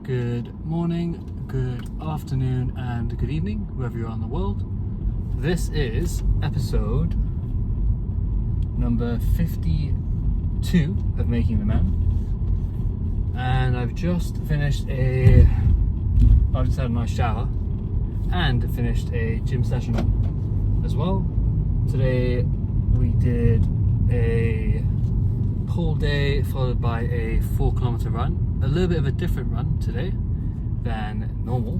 Good morning, good afternoon, and good evening, wherever you are in the world. This is episode number 52 of Making the Man. And I've just finished I've just had a nice shower and finished a gym session as well. Today we did a pull day followed by a 4-kilometer run. A little bit of a different run today than normal,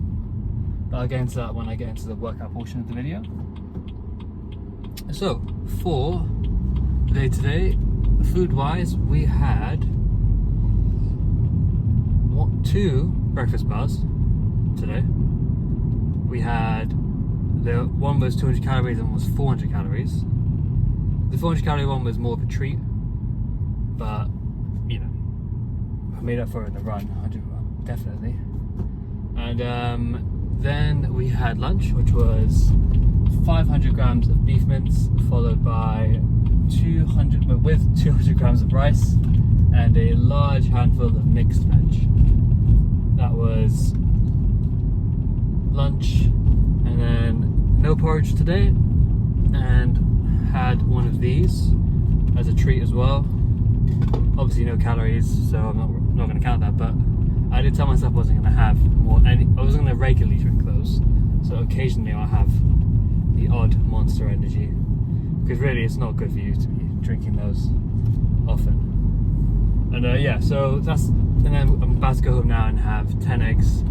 but I'll get into that when I get into the workout portion of the video. So for the day today, food wise, we had 2 breakfast bars today. We had one was 200 calories and one was 400 calories. The 400 calorie one was more of a treat, but you know, I made up for it in the run, definitely. And then we had lunch, which was 500 grams of beef mince, followed by 200 grams of rice and a large handful of mixed veg. That was lunch. And then no porridge today, and had one of these as a treat as well. Obviously no calories, so I'm not going to count that, but I did tell myself I wasn't going to have more, I wasn't going to regularly drink those, so occasionally I'll have the odd Monster Energy, because really it's not good for you to be drinking those often. And yeah, so and then I'm about to go home now and have 10 eggs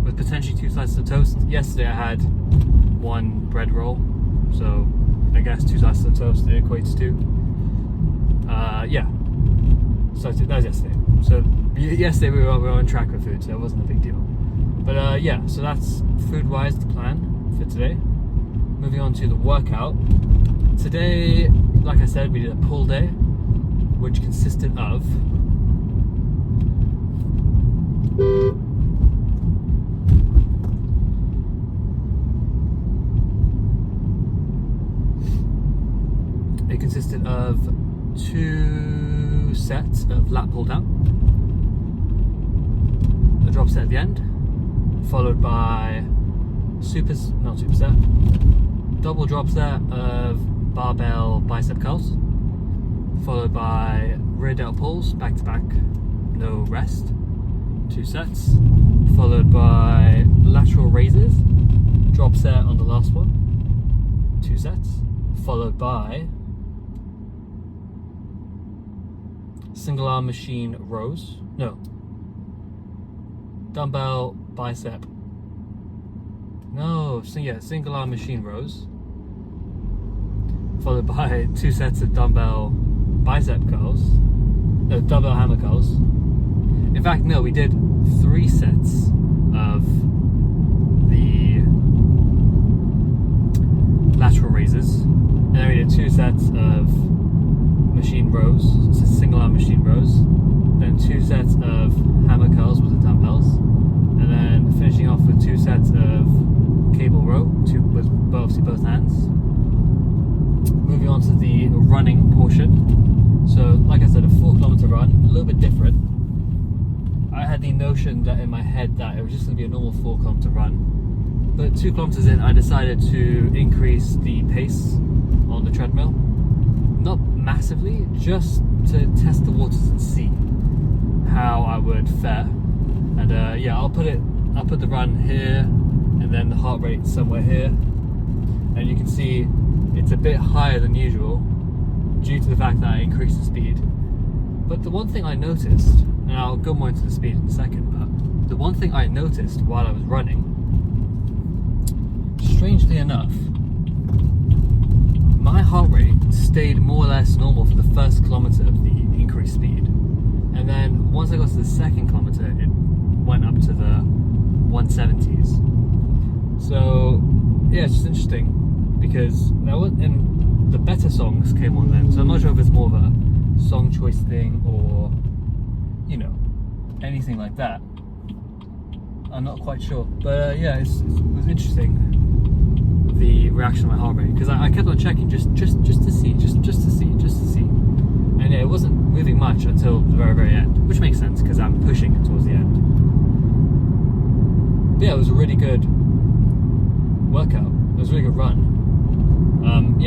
with potentially 2 slices of toast. Yesterday I had 1 bread roll, so I guess 2 slices of toast it equates to. Yeah. So that was yesterday. So yesterday we were on track with food, so it wasn't a big deal. But yeah, so that's food-wise the plan for today. Moving on to the workout. Today, like I said, we did a pull day, which consisted of it consisted of 2 sets of lat pull down, a drop set at the end, followed by double drop set of barbell bicep curls, followed by rear delt pulls back to back, no rest, 2 sets, followed by lateral raises, drop set on the last one, 2 sets, followed by single arm machine rows, dumbbell bicep, single arm machine rows, followed by 2 sets of dumbbell bicep curls, dumbbell hammer curls. In fact, no, we did 3 sets of the lateral raises, and then we did 2 sets of machine rows, so single arm machine rows, then 2 sets of hammer curls with the dumbbells, and then finishing off with 2 sets of cable row, with obviously both hands. Moving on to the running portion. So like I said, a 4-kilometer run, a little bit different. I had the notion that in my head that it was just going to be a normal 4-kilometer run, but 2 kilometers in I decided to increase the pace on the treadmill. Not massively, just to test the waters and see how I would fare. And yeah, I'll put the run here, and then the heart rate somewhere here, and you can see it's a bit higher than usual due to the fact that I increased the speed. But the one thing I noticed, and I'll go more into the speed in a second, but the one thing I noticed while I was running, strangely enough, my heart rate stayed more or less normal for the first kilometer of the increased speed, and then once I got to the second kilometer it went up to the 170s. So yeah, it's just interesting because and the better songs came on then, so I'm not sure if it's more of a song choice thing or anything like that. I'm not quite sure, but yeah, it was interesting, the reaction of my heart rate, because I kept on checking just to see, and yeah, it wasn't moving much until the very end, which makes sense because I'm pushing towards the end. really good workout. It was a really good run.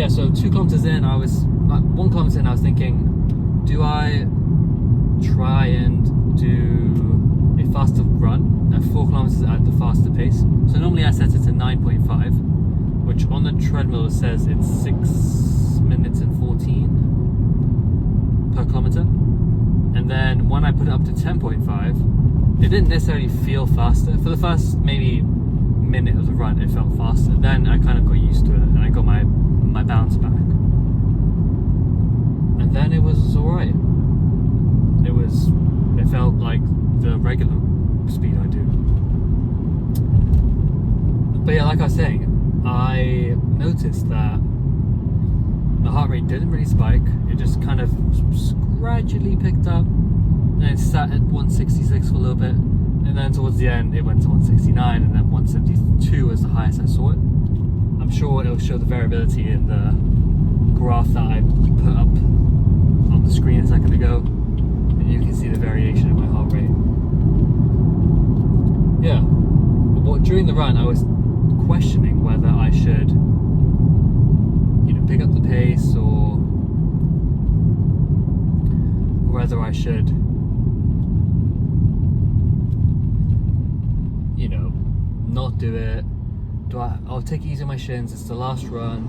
So 2 kilometers in, I was 1 kilometer in, I was thinking, do I try and do a faster run at 4 kilometers at the faster pace? So normally I set it to 9.5, which on the treadmill it says it's 6 minutes and 14 per kilometer. And then when I put it up to 10.5, it didn't necessarily feel faster. For the first maybe minute of the run, it felt faster. Then I kind of got used to it, and I got my bounce back. And then it was alright. It felt like the regular speed I do. But yeah, like I was saying, I noticed that my heart rate didn't really spike. It just kind of gradually picked up, and it sat at 166 for a little bit, and then towards the end it went to 169, and then 172 was the highest I saw it. I'm sure it'll show the variability in the graph that I put up on the screen a second ago, and you can see the variation in my heart rate. Yeah, but during the run I was questioning whether I should pick up the pace, or whether I should not do it. I'll take it easy on my shins, it's the last run.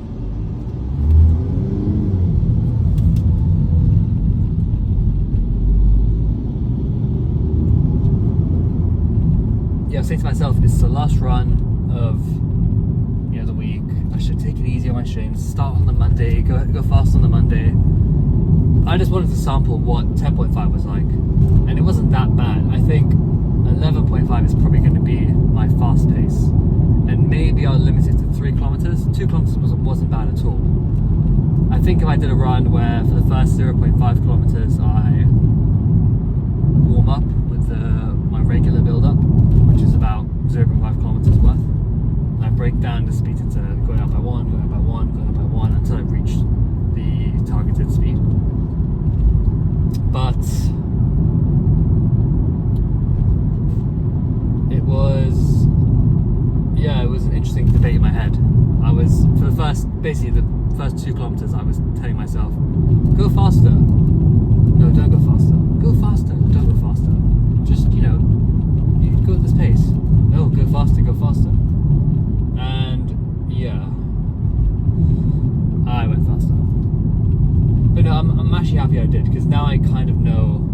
Yeah, I'm saying to myself, it's the last run of the week. I should take it easy on my shins, start on the Monday, go fast on the Monday. I just wanted to sample what 10.5 was like, and it wasn't that bad. I think 11.5 is probably going to be my fast pace, and maybe I'll limit it to 3 kilometers. 2 kilometers wasn't bad at all. I think if I did a run where for the first 0.5 kilometers I warm up with my regular build up, which is about 0.5 kilometers worth, and I break down the speed into going up by 1, going up by 1, going up by 1 until I reach the targeted speed. But it was an interesting debate in my head. For the first 2 kilometers, I was telling myself, go faster. No, don't go faster. Go faster. Don't go faster. Just, you go at this pace. No, go faster, go faster. And yeah, I went faster. But no, I'm actually happy I did, because now I kind of know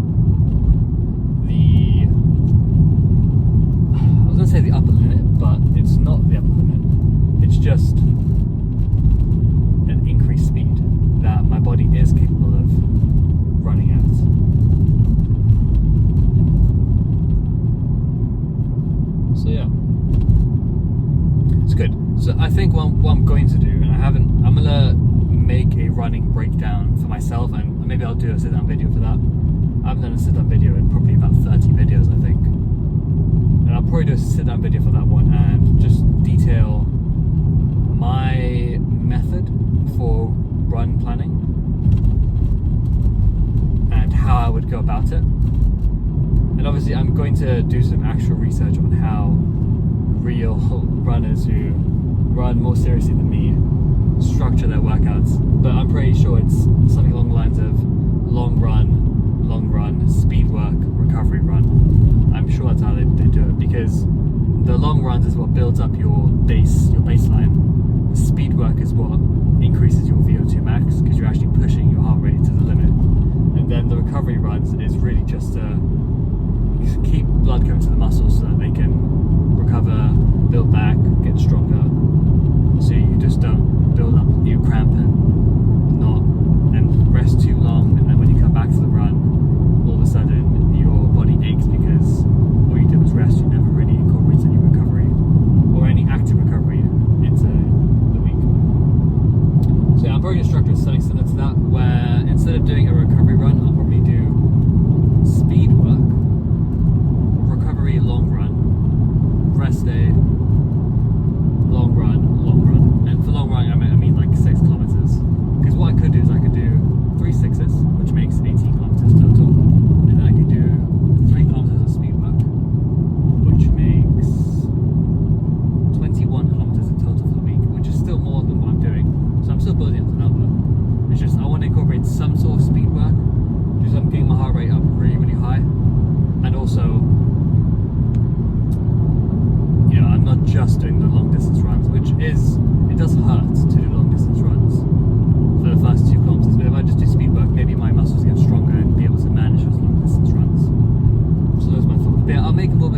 I was going to say the upper limit, but it's not the upper limit. It's just an increased speed that my body is capable of running at. So yeah, it's good. So I think what I'm going to do, and I'm going to make a running breakdown for myself, and maybe I'll do a sit-down video for that. I haven't done a sit-down video in probably about 30 videos, I think. And I'll probably do a sit-down video for that one and just detail my method for run planning and how I would go about it. And obviously I'm going to do some actual research on how real runners who run more seriously than me structure their workouts. But I'm pretty sure it's something along the lines of long run, speed work, recovery run. I'm sure that's how they do it, because the long runs is what builds up your baseline. The speed work is what increases your VO2 max, because you're actually pushing your heart rate to the limit. And then the recovery runs is really just to keep blood coming to the muscles so that they can recover, build back, get stronger, so you just don't build up, you cramp and rest too long, and then when you come back to the run, all of a sudden your body aches because all you did was rest. You never really incorporated any recovery or any active recovery into the week. So yeah, I'm probably going to structure something similar to that, where instead of doing a recovery run, I'll probably do speed work, recovery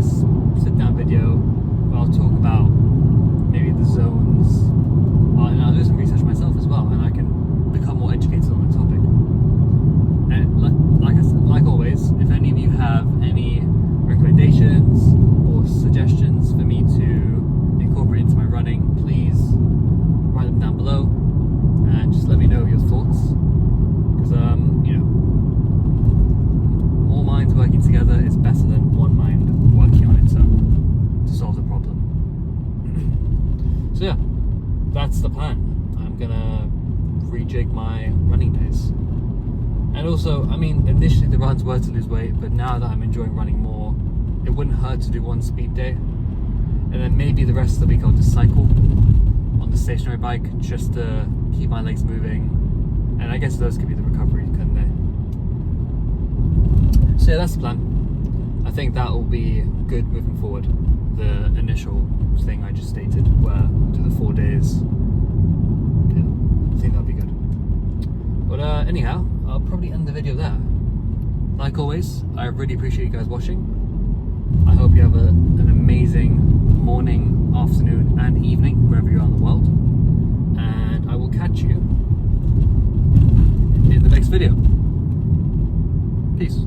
sit down video where I'll talk about maybe the zones, and I'll do some research myself as well, and I can become more educated on the topic. And like always, if any of you have any recommendations or suggestions for me to incorporate into my running, please write them down below and just let me know your thoughts, because more minds working together is better than one mind working on its own to solve the problem. So yeah, that's the plan. I'm gonna rejig my running days. And also, initially the runs were to lose weight, but now that I'm enjoying running more, it wouldn't hurt to do one speed day, and then maybe the rest of the week I'll just cycle on the stationary bike just to keep my legs moving, and I guess those could be the recovery, couldn't they? So yeah, that's the plan. I think that will be good moving forward. The initial thing I just stated, where do the 4 days, yeah, I think that'll be good. But anyhow, I'll probably end the video there. Like always, I really appreciate you guys watching. I hope you have an amazing morning, afternoon and evening wherever you are in the world, and I will catch you in the next video. Peace.